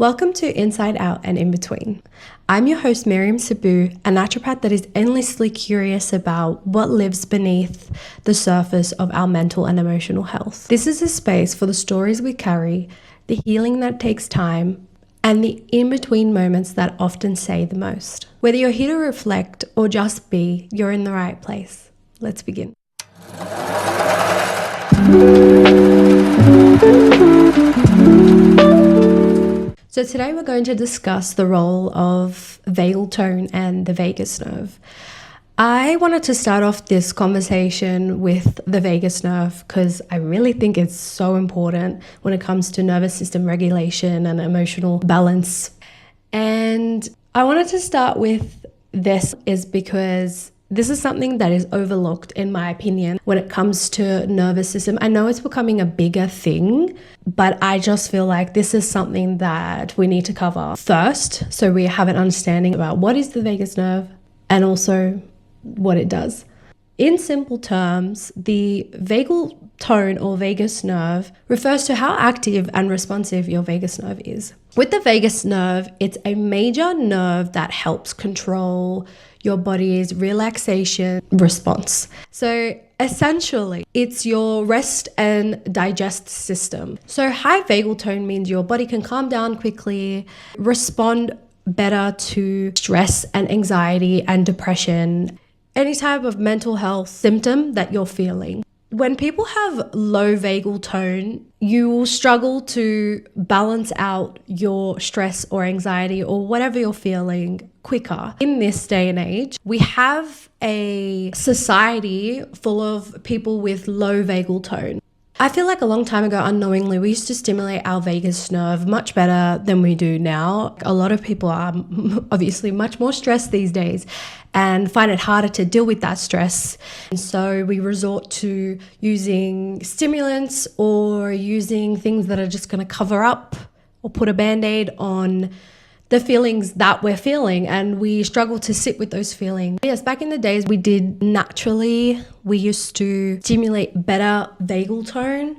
Welcome to Inside Out and In Between. I'm your host, Miriam Sabu, a naturopath that is endlessly curious about what lives beneath the surface of our mental and emotional health. This is a space for the stories we carry, the healing that takes time, and the in-between moments that often say the most. Whether you're here to reflect or just be, you're in the right place. Let's begin. So today we're going to discuss the role of vagal tone and the vagus nerve. I wanted to start off this conversation with the vagus nerve because I really think it's so important when it comes to nervous system regulation and emotional balance. And I wanted to start with this is because this is something that is overlooked, in my opinion, when it comes to nervous system. I know it's becoming a bigger thing, but I just feel like this is something that we need to cover first, so we have an understanding about what is the vagus nerve and also what it does. In simple terms, the vagal tone or vagus nerve refers to how active and responsive your vagus nerve is. With the vagus nerve, it's a major nerve that helps control your body's relaxation response. So essentially, it's your rest and digest system. So high vagal tone means your body can calm down quickly, respond better to stress and anxiety and depression, any type of mental health symptom that you're feeling. When people have low vagal tone, you will struggle to balance out your stress or anxiety or whatever you're feeling quicker. In this day and age, we have a society full of people with low vagal tone. I feel like a long time ago, unknowingly, we used to stimulate our vagus nerve much better than we do now. A lot of people are obviously much more stressed these days and find it harder to deal with that stress. And so we resort to using stimulants or using things that are just going to cover up or put a band-aid on the feelings that we're feeling, and we struggle to sit with those feelings. Yes, back in the days we did naturally. We used to stimulate better vagal tone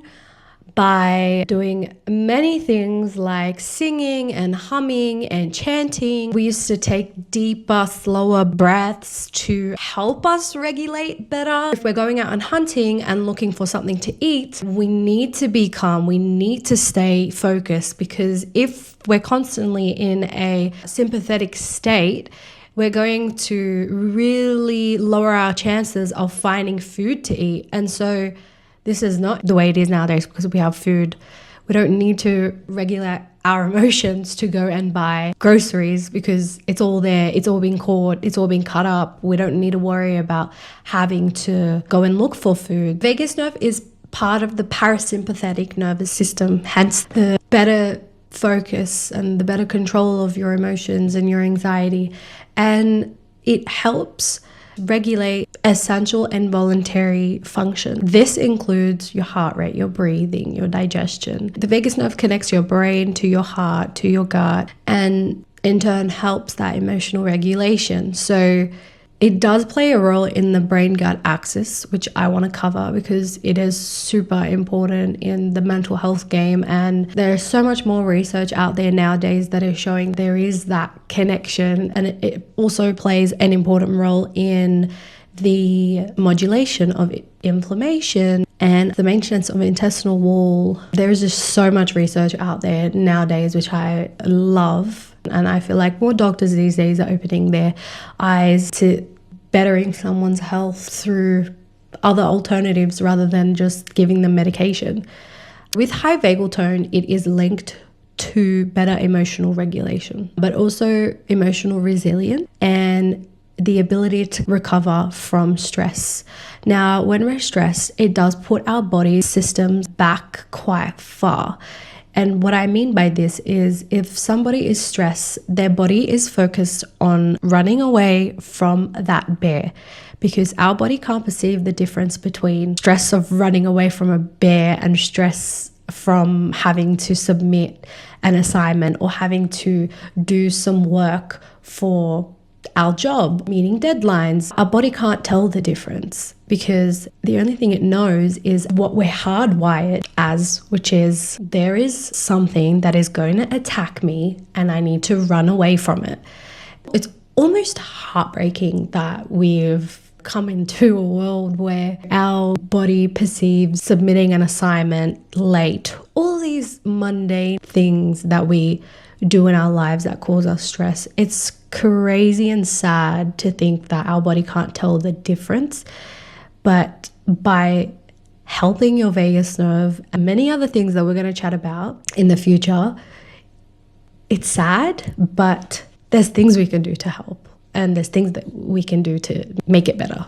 by doing many things like singing and humming and chanting. We used to take deeper, slower breaths to help us regulate better. If we're going out and hunting and looking for something to eat, we need to be calm. We need to stay focused, because if we're constantly in a sympathetic state, we're going to really lower our chances of finding food to eat. And so this is not the way it is nowadays, because we have food. We don't need to regulate our emotions to go and buy groceries, because it's all there. It's all been caught. It's all been cut up. We don't need to worry about having to go and look for food. Vagus nerve is part of the parasympathetic nervous system, hence the better focus and the better control of your emotions and your anxiety. And it helps regulate essential and voluntary function. This includes your heart rate, your breathing, your digestion. The vagus nerve connects your brain to your heart, to your gut, and in turn helps that emotional regulation. So it does play a role in the brain-gut axis, which I want to cover because it is super important in the mental health game. And there's so much more research out there nowadays that is showing there is that connection. And it also plays an important role in the modulation of inflammation and the maintenance of intestinal wall. There's just so much research out there nowadays, which I love. And I feel like more doctors these days are opening their eyes to bettering someone's health through other alternatives rather than just giving them medication. With high vagal tone, it is linked to better emotional regulation, but also emotional resilience and the ability to recover from stress. Now, when we're stressed, it does put our body systems back quite far. And what I mean by this is if somebody is stressed, their body is focused on running away from that bear, because our body can't perceive the difference between stress of running away from a bear and stress from having to submit an assignment or having to do some work for our job, meeting deadlines. Our body can't tell the difference because the only thing it knows is what we're hardwired as, which is there is something that is going to attack me and I need to run away from it. It's almost heartbreaking that we've come into a world where our body perceives submitting an assignment late. All these mundane things that we do in our lives that cause us stress. It's crazy and sad to think that our body can't tell the difference. But by helping your vagus nerve and many other things that we're going to chat about in the future, it's sad, but there's things we can do to help. And there's things that we can do to make it better.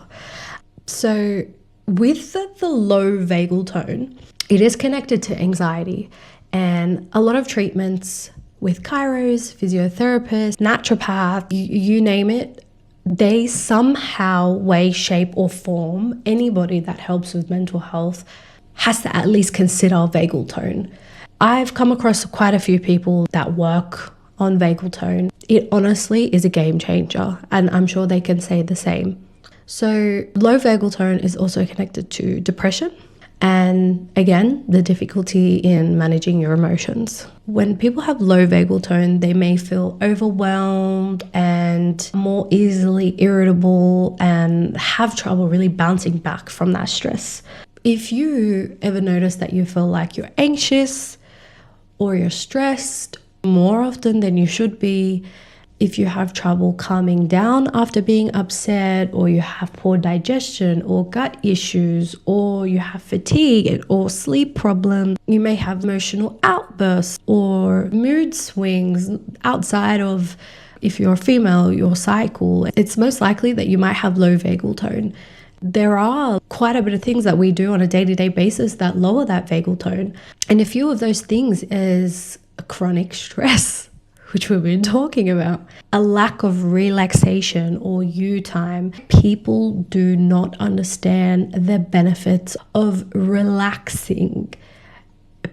So with the low vagal tone, it is connected to anxiety. And a lot of treatments with chiros, physiotherapists, naturopath, you name it, they somehow, way, shape or form, anybody that helps with mental health has to at least consider vagal tone. I've come across quite a few people that work on vagal tone. It honestly is a game changer, and I'm sure they can say the same. So low vagal tone is also connected to depression and, again, the difficulty in managing your emotions. When people have low vagal tone, they may feel overwhelmed and more easily irritable and have trouble really bouncing back from that stress. If you ever notice that you feel like you're anxious or you're stressed more often than you should be, if you have trouble calming down after being upset, or you have poor digestion or gut issues, or you have fatigue or sleep problems, you may have emotional outbursts or mood swings outside of, if you're a female, your cycle, it's most likely that you might have low vagal tone. There are quite a bit of things that we do on a day-to-day basis that lower that vagal tone. And a few of those things is chronic stress, which we've been talking about, a lack of relaxation or you time. People do not understand the benefits of relaxing.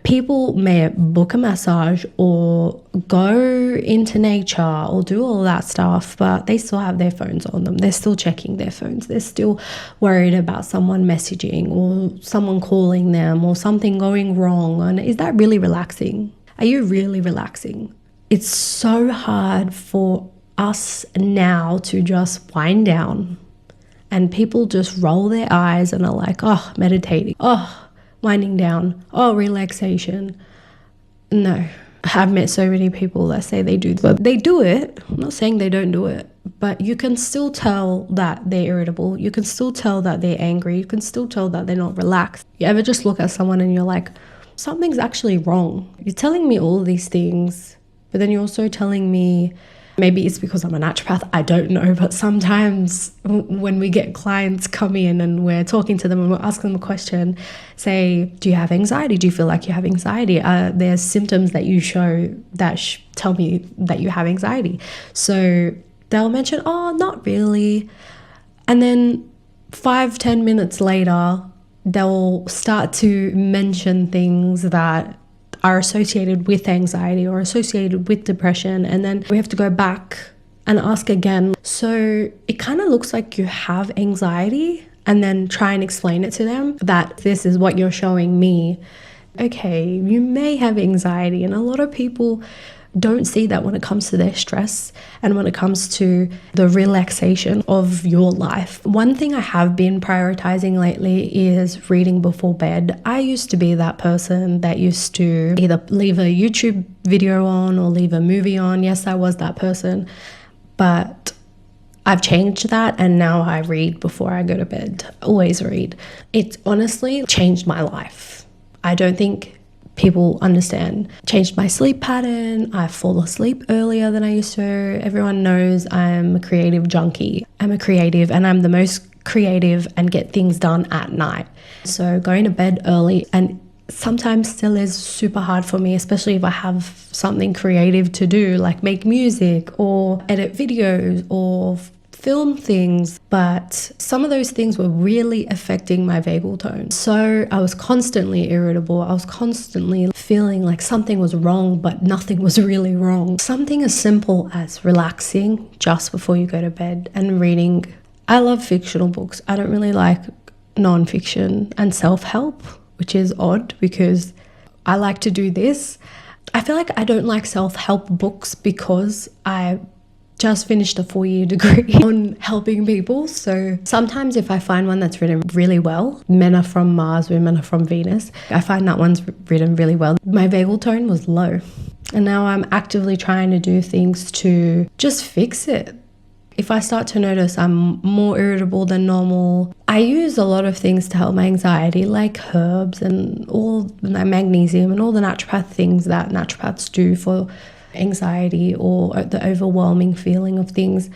People may book a massage or go into nature or do all that stuff, but they still have their phones on them. They're still checking their phones. They're still worried about someone messaging or someone calling them or something going wrong. And is that really relaxing? Are you really relaxing? It's so hard for us now to just wind down, and people just roll their eyes and are like, oh, meditating, oh, winding down, oh, relaxation. No, I've met so many people that say they do that. They do it. I'm not saying they don't do it, but you can still tell that they're irritable. You can still tell that they're angry. You can still tell that they're not relaxed. You ever just look at someone and you're like, something's actually wrong. You're telling me all of these things, but then you're also telling me, maybe it's because I'm a naturopath, I don't know, but sometimes when we get clients come in and we're talking to them and we're asking them a question, say, do you have anxiety? Do you feel like you have anxiety? There's symptoms that you show that tell me that you have anxiety. So they'll mention, oh, not really. And then 5-10 minutes later, they'll start to mention things that are associated with anxiety or associated with depression. And then we have to go back and ask again. So it kind of looks like you have anxiety, and then try and explain it to them that this is what you're showing me. Okay, you may have anxiety, and a lot of people don't see that when it comes to their stress and when it comes to the relaxation of your life. One thing I have been prioritizing lately is reading before bed. I used to be that person that used to either leave a YouTube video on or leave a movie on. Yes, I was that person, but I've changed that, and now I read before I go to bed. I always read. It's honestly changed my life. I don't think people understand. Changed my sleep pattern. I fall asleep earlier than I used to. Everyone knows I'm a creative junkie. I'm a creative, and I'm the most creative and get things done at night. So going to bed early, and sometimes still is super hard for me, especially if I have something creative to do, like make music or edit videos or film things, but some of those things were really affecting my vagal tone. So I was constantly irritable. I was constantly feeling like something was wrong, but nothing was really wrong. Something as simple as relaxing just before you go to bed and reading. I love fictional books. I don't really like non-fiction and self-help, which is odd because I like to do this. I feel like I don't like self-help books because I just finished a 4-year degree on helping people. So sometimes if I find one that's written really well, men are from Mars, women are from Venus, I find that one's written really well. My vagal tone was low. And now I'm actively trying to do things to just fix it. If I start to notice I'm more irritable than normal, I use a lot of things to help my anxiety, like herbs and all the magnesium and all the naturopath things that naturopaths do for anxiety or the overwhelming feeling of things,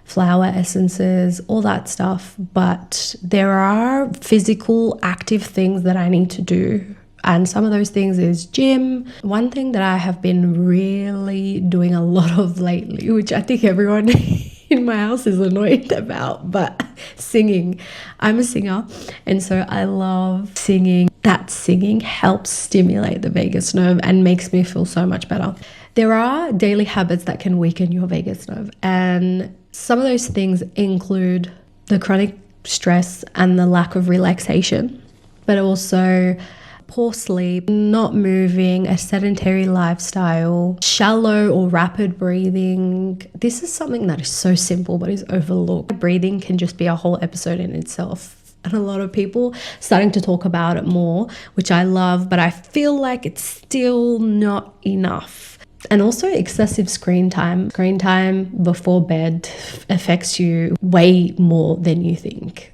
flower essences, all that stuff. But there are physical, active things that I need to do. And some of those things is gym. One thing that I have been really doing a lot of lately, which I think everyone in my house is annoyed about, but singing. I'm a singer, and so I love singing. That singing helps stimulate the vagus nerve and makes me feel so much better. There are daily habits that can weaken your vagus nerve, and some of those things include the chronic stress and the lack of relaxation, but also poor sleep, not moving, a sedentary lifestyle, shallow or rapid breathing. This is something that is so simple but is overlooked. Breathing can just be a whole episode in itself. And a lot of people starting to talk about it more, which I love, but I feel like it's still not enough. And also excessive screen time. Screen time before bed affects you way more than you think.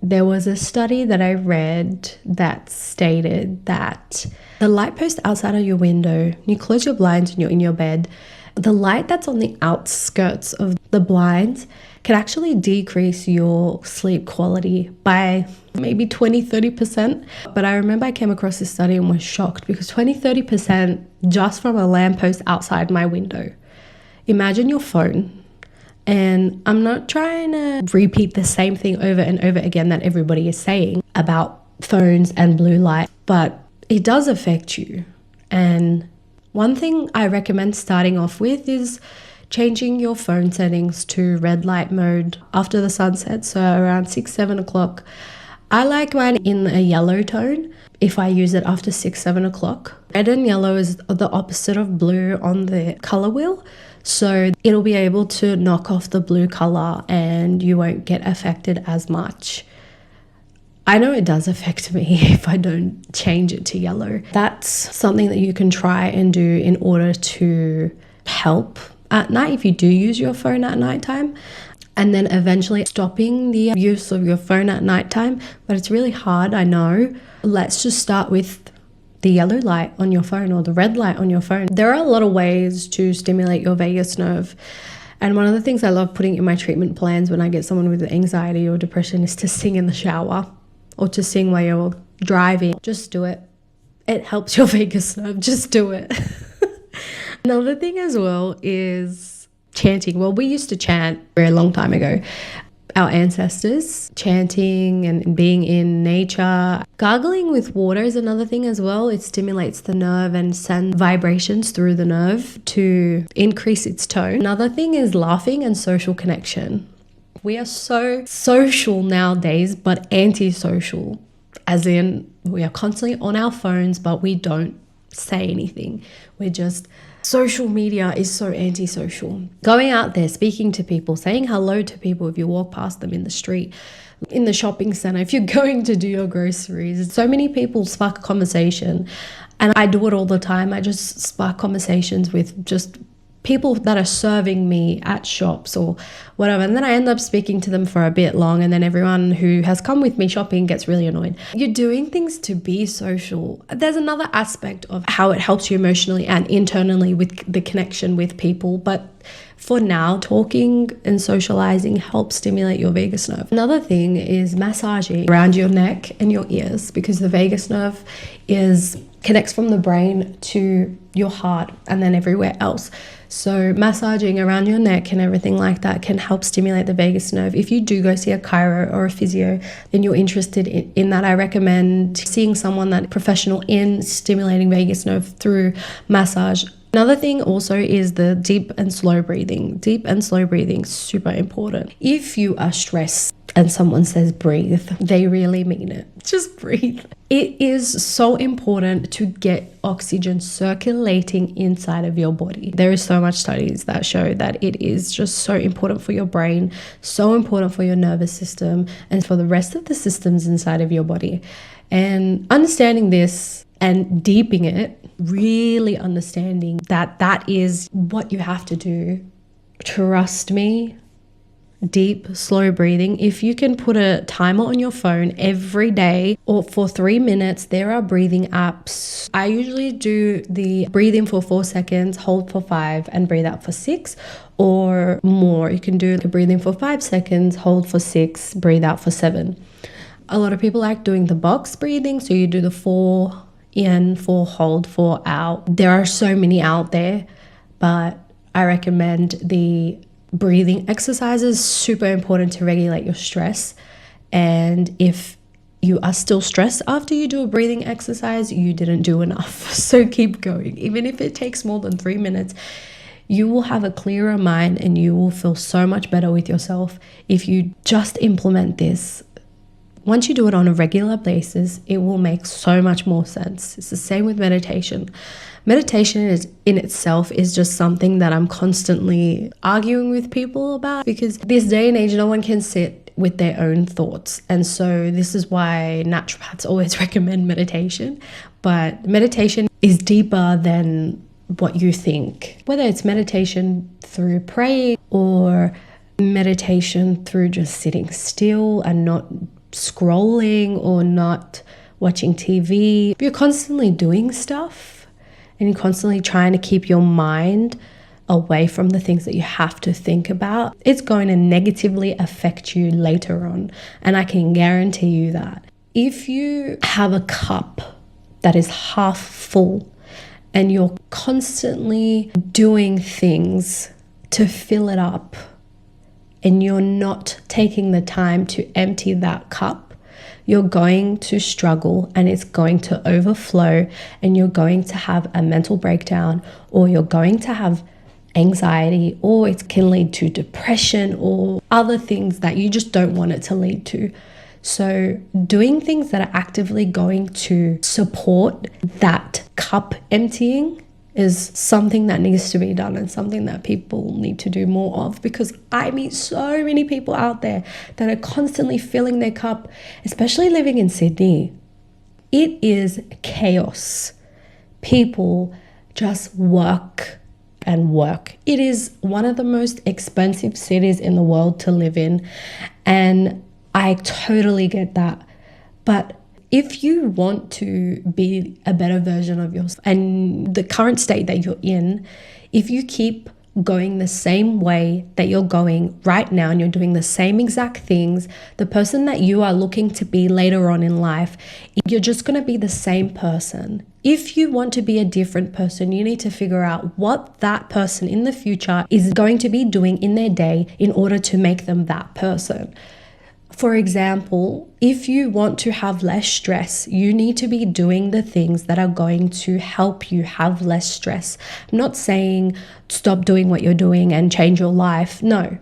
There was a study that I read that stated that the light post outside of your window, you close your blinds and you're in your bed, the light that's on the outskirts of the blinds can actually decrease your sleep quality by maybe 20-30%. But I remember I came across this study and was shocked because 20-30% just from a lamppost outside my window. Imagine your phone. And I'm not trying to repeat the same thing over and over again that everybody is saying about phones and blue light, but it does affect you. And one thing I recommend starting off with is changing your phone settings to red light mode after the sunset, so around 6-7 o'clock. I like mine in a yellow tone if I use it after 6-7 o'clock. Red and yellow is the opposite of blue on the color wheel. So it'll be able to knock off the blue color and you won't get affected as much. I know it does affect me if I don't change it to yellow. That's something that you can try and do in order to help at night if you do use your phone at nighttime. And then eventually stopping the use of your phone at nighttime. But it's really hard, I know. Let's just start with the yellow light on your phone or the red light on your phone. There are a lot of ways to stimulate your vagus nerve. And one of the things I love putting in my treatment plans when I get someone with anxiety or depression is to sing in the shower or to sing while you're driving. Just do it. It helps your vagus nerve. Just do it. Another thing as well is chanting. Well, we used to chant a very long time ago. Our ancestors, chanting and being in nature. Gargling with water is another thing as well. It stimulates the nerve and sends vibrations through the nerve to increase its tone. Another thing is laughing and social connection. We are so social nowadays, but antisocial, as in we are constantly on our phones, but we don't say anything. We're just... Social media is so antisocial. Going out there, speaking to people, saying hello to people if you walk past them in the street, in the shopping center, if you're going to do your groceries. So many people spark a conversation, and I do it all the time. I just spark conversations with just people that are serving me at shops or whatever, and then I end up speaking to them for a bit long, and then everyone who has come with me shopping gets really annoyed. You're doing things to be social. There's another aspect of how it helps you emotionally and internally with the connection with people, but for now, talking and socializing helps stimulate your vagus nerve. Another thing is massaging around your neck and your ears, because the vagus nerve connects from the brain to your heart and then everywhere else. So massaging around your neck and everything like that can help stimulate the vagus nerve. If you do go see a chiro or a physio and you're interested in that, I recommend seeing someone that's professional in stimulating vagus nerve through massage. Another thing also is the deep and slow breathing. Deep and slow breathing, super important. If you are stressed and someone says breathe, they really mean it. Just breathe. It is so important to get oxygen circulating inside of your body. There is so much studies that show that it is just so important for your brain, so important for your nervous system, and for the rest of the systems inside of your body. And understanding this and deeping it, really understanding that that is what you have to do. Trust me, deep, slow breathing. If you can put a timer on your phone every day or for 3 minutes, there are breathing apps. I usually do the breathe in for 4 seconds, hold for 5, and breathe out for 6 or more. You can do the breathe in for 5 seconds, hold for 6, breathe out for 7. A lot of people like doing the box breathing. So you do the 4 in, 4 hold, 4 out. There are so many out there, but I recommend the breathing exercises. Super important to regulate your stress. And if you are still stressed after you do a breathing exercise, you didn't do enough. So keep going. Even if it takes more than 3 minutes, you will have a clearer mind and you will feel so much better with yourself if you just implement this. Once you do it on a regular basis, it will make so much more sense. It's the same with meditation. Meditation in itself is just something that I'm constantly arguing with people about, because this day and age, no one can sit with their own thoughts. And so this is why naturopaths always recommend meditation. But meditation is deeper than what you think. Whether it's meditation through praying or meditation through just sitting still and not scrolling or not watching TV. If you're constantly doing stuff and you're constantly trying to keep your mind away from the things that you have to think about, it's going to negatively affect you later on. And I can guarantee you that. If you have a cup that is half full and you're constantly doing things to fill it up, and you're not taking the time to empty that cup, you're going to struggle and it's going to overflow and you're going to have a mental breakdown, or you're going to have anxiety, or it can lead to depression or other things that you just don't want it to lead to. So doing things that are actively going to support that cup emptying is something that needs to be done and something that people need to do more of, because I meet so many people out there that are constantly filling their cup, especially living in Sydney. It is chaos. People just work and work. It is one of the most expensive cities in the world to live in, and I totally get that. But if you want to be a better version of yourself and the current state that you're in, if you keep going the same way that you're going right now and you're doing the same exact things, the person that you are looking to be later on in life, you're just going to be the same person. If you want to be a different person, you need to figure out what that person in the future is going to be doing in their day in order to make them that person. For example, if you want to have less stress, you need to be doing the things that are going to help you have less stress. I'm not saying stop doing what you're doing and change your life. No,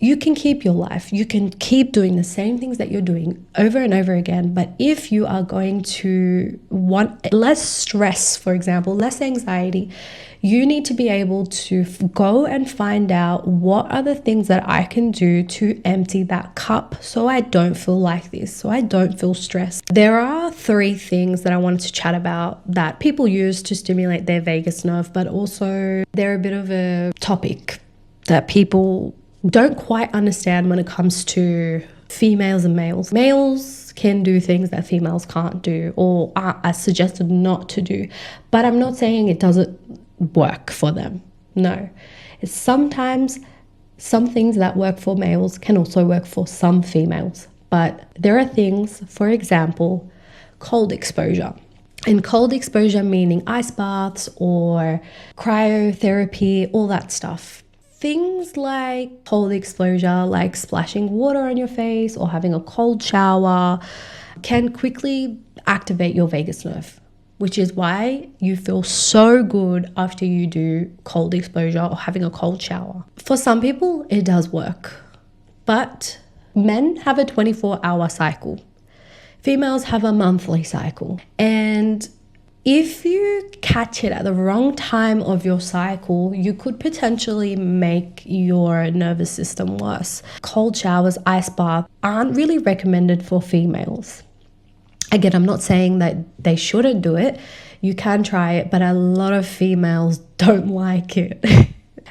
you can keep your life. You can keep doing the same things that you're doing over and over again. But if you are going to want less stress, for example, less anxiety, you need to be able to go and find out what are the things that I can do to empty that cup so I don't feel like this, so I don't feel stressed. There are 3 things that I wanted to chat about that people use to stimulate their vagus nerve, but also they're a bit of a topic that people don't quite understand when it comes to females and males. Males can do things that females can't do or are suggested not to do, but I'm not saying it doesn't work for them. No, it's sometimes some things that work for males can also work for some females. But there are things, for example, cold exposure. And cold exposure meaning ice baths or cryotherapy, all that stuff. Things like cold exposure, like splashing water on your face or having a cold shower, can quickly activate your vagus nerve, which is why you feel so good after you do cold exposure or having a cold shower. For some people, it does work, but men have a 24-hour cycle. Females have a monthly cycle. And if you catch it at the wrong time of your cycle, you could potentially make your nervous system worse. Cold showers, ice baths aren't really recommended for females. Again, I'm not saying that they shouldn't do it. You can try it, but a lot of females don't like it.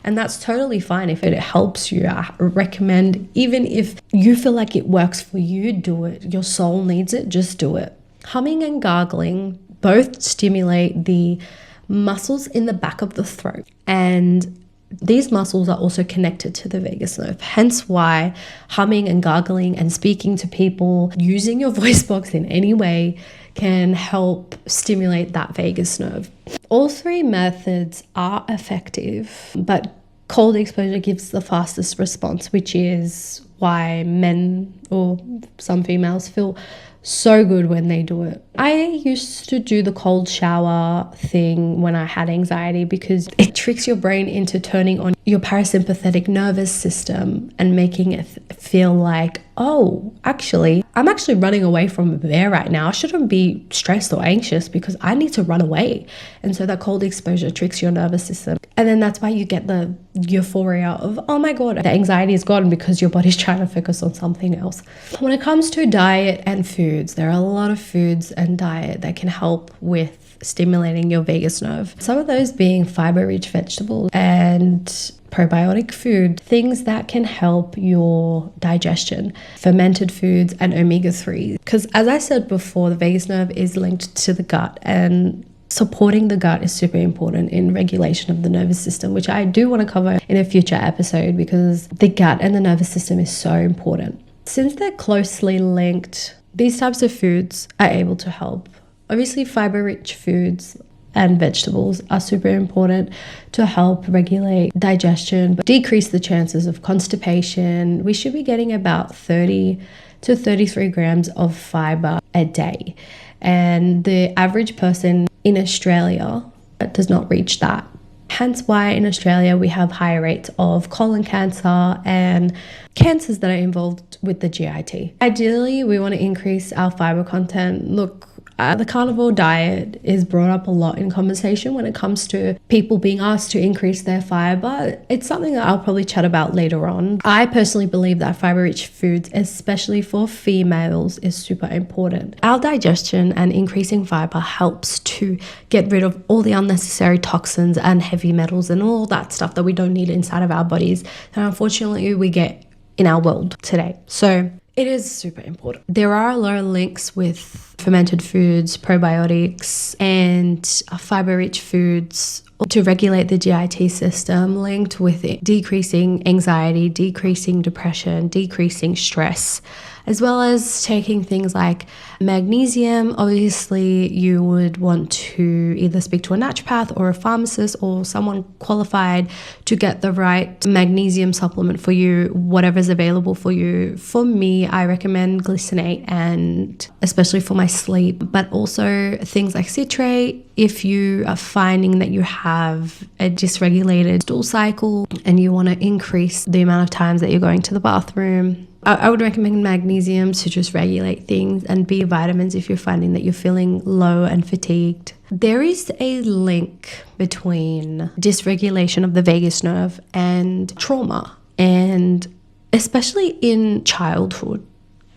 And that's totally fine if it helps you. I recommend, even if you feel like it works for you, do it. Your soul needs it, just do it. Humming and gargling both stimulate the muscles in the back of the throat. And these muscles are also connected to the vagus nerve. Hence why humming and gargling and speaking to people, using your voice box in any way can help stimulate that vagus nerve. All three methods are effective, but cold exposure gives the fastest response, which is why men or some females feel so good when they do it. I used to do the cold shower thing when I had anxiety because it tricks your brain into turning on your parasympathetic nervous system and making it feel like, oh, I'm actually running away from a bear right now. I shouldn't be stressed or anxious because I need to run away. And so that cold exposure tricks your nervous system. And then that's why you get the euphoria of, oh my God, the anxiety is gone because your body's trying to focus on something else. When it comes to diet and foods, there are a lot of foods and diet that can help with stimulating your vagus nerve. Some of those being fiber-rich vegetables and probiotic food, things that can help your digestion, fermented foods and omega-3. Because as I said before, the vagus nerve is linked to the gut, and supporting the gut is super important in regulation of the nervous system, which I do want to cover in a future episode because the gut and the nervous system is so important. Since they're closely linked, these types of foods are able to help. Obviously, fiber-rich foods and vegetables are super important to help regulate digestion, but decrease the chances of constipation. We should be getting about 30 to 33 grams of fiber a day. And the average person in Australia does not reach that. Hence why in Australia we have higher rates of colon cancer and cancers that are involved with the GIT. Ideally, we want to increase our fiber content. Look, the carnivore diet is brought up a lot in conversation when it comes to people being asked to increase their fiber. It's something that I'll probably chat about later on. I personally believe that fiber-rich foods, especially for females, is super important. Our digestion and increasing fiber helps to get rid of all the unnecessary toxins and heavy metals and all that stuff that we don't need inside of our bodies that unfortunately we get in our world today. So it is super important. There are a lot of links with fermented foods, probiotics, and fiber-rich foods to regulate the GIT system, linked with it decreasing anxiety, decreasing depression, decreasing stress, as well as taking things like magnesium. Obviously, you would want to either speak to a naturopath or a pharmacist or someone qualified to get the right magnesium supplement for you, whatever's available for you. For me, I recommend glycinate, and especially for my sleep, but also things like citrate. If you are finding that you have a dysregulated stool cycle and you want to increase the amount of times that you're going to the bathroom, I would recommend magnesium to just regulate things, and B vitamins if you're finding that you're feeling low and fatigued. There is a link between dysregulation of the vagus nerve and trauma, and especially in childhood.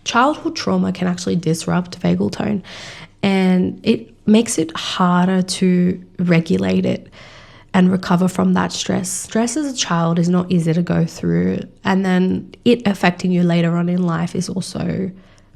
Childhood trauma can actually disrupt vagal tone, and it makes it harder to regulate it and recover from that stress. Stress as a child is not easy to go through, and then it affecting you later on in life is also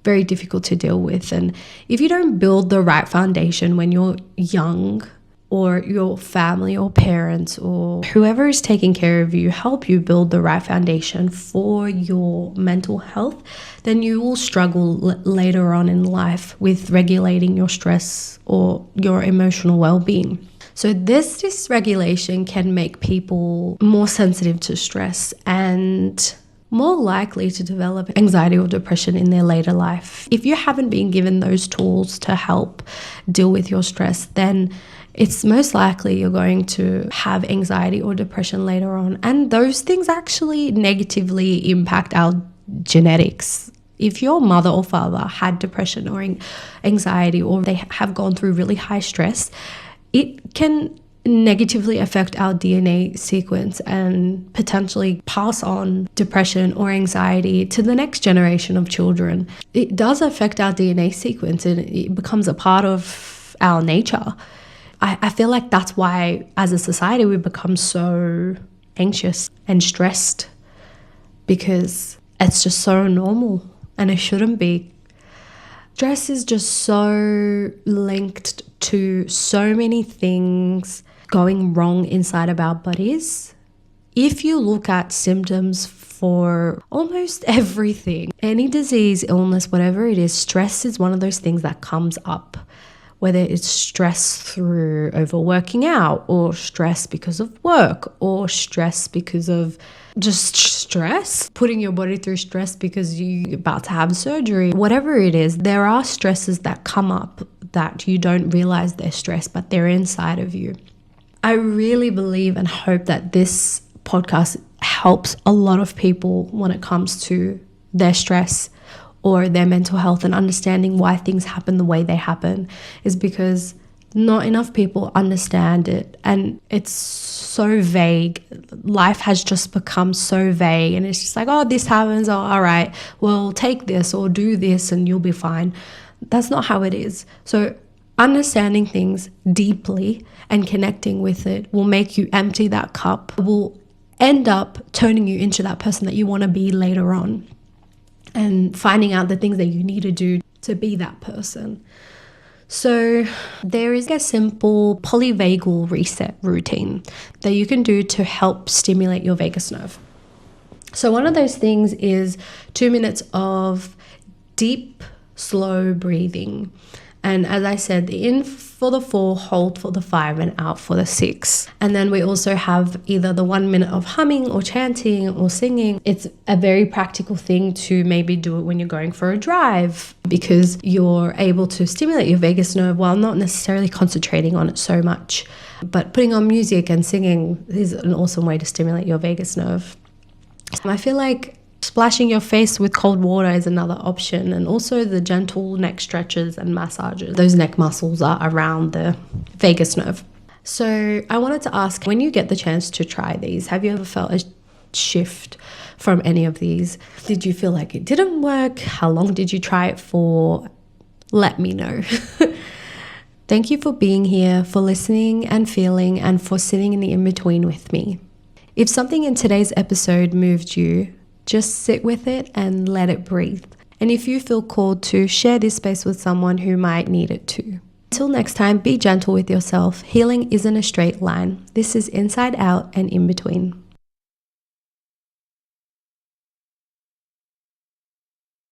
very difficult to deal with. And if you don't build the right foundation when you're young, or your family or parents or whoever is taking care of you help you build the right foundation for your mental health, then you will struggle later on in life with regulating your stress or your emotional well-being. So this dysregulation can make people more sensitive to stress and more likely to develop anxiety or depression in their later life. If you haven't been given those tools to help deal with your stress, then it's most likely you're going to have anxiety or depression later on. And those things actually negatively impact our genetics. If your mother or father had depression or anxiety, or they have gone through really high stress, it can negatively affect our DNA sequence and potentially pass on depression or anxiety to the next generation of children. It does affect our DNA sequence and it becomes a part of our nature. I feel like that's why as a society we become so anxious and stressed, because it's just so normal and it shouldn't be. Stress is just so linked to so many things going wrong inside of our bodies. If you look at symptoms for almost everything, any disease, illness, whatever it is, stress is one of those things that comes up. Whether it's stress through overworking out, or stress because of work, or stress because of just stress, putting your body through stress because you're about to have surgery, whatever it is, there are stresses that come up that you don't realize they're stress, but they're inside of you. I really believe and hope that this podcast helps a lot of people when it comes to their stress or their mental health and understanding why things happen the way they happen, is because not enough people understand it, and it's so vague. Life has just become so vague, and it's just like, oh, this happens, oh, all right, well, take this or do this and you'll be fine. That's not how it is. So understanding things deeply and connecting with it will make you empty that cup, will end up turning you into that person that you want to be later on, and finding out the things that you need to do to be that person. So there is a simple polyvagal reset routine that you can do to help stimulate your vagus nerve. So one of those things is 2 minutes of deep, slow breathing. And as I said, in for the 4, hold for the 5, and out for the 6. And then we also have either the 1 minute of humming or chanting or singing. It's a very practical thing to maybe do it when you're going for a drive, because you're able to stimulate your vagus nerve while not necessarily concentrating on it so much. But putting on music and singing is an awesome way to stimulate your vagus nerve. I feel like splashing your face with cold water is another option, and also the gentle neck stretches and massages. Those neck muscles are around the vagus nerve. So I wanted to ask, when you get the chance to try these, have you ever felt a shift from any of these? Did you feel like it didn't work? How long did you try it for? Let me know. Thank you for being here, for listening and feeling, and for sitting in the in-between with me. If something in today's episode moved you, just sit with it and let it breathe. And if you feel called to, share this space with someone who might need it too. Until next time, be gentle with yourself. Healing isn't a straight line. This is inside out and in between.